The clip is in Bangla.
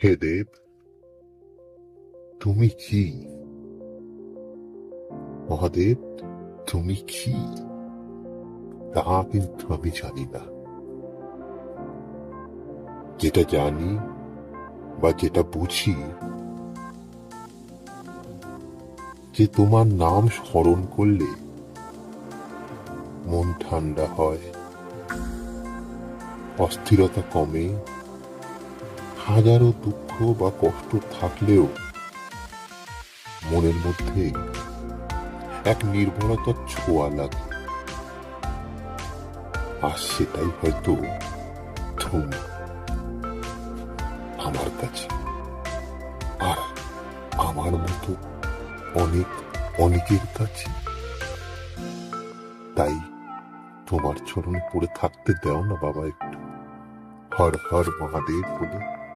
হে দেব, তুমি কি? মহাদেব, তুমি কি? তা কিন্তু আমি জানি না। যেটা জানি বা যেটা বুঝি, যে তোমার নাম স্মরণ করলে মন ঠান্ডা হয়, অস্থিরতা কমে, হাজারো দুঃখ বা কষ্ট থাকলেও মনের মধ্যে এক নির্ভরতার ছোঁয়া লাগে। আর সেটাই হয়তো তুমি আমার কাছে, আর আমার মতো অনেক অনেকের কাছে। তাই তোমার চরণে পড়ে থাকতে দাও না বাবা একটু, হর হর মহাদেব বলে।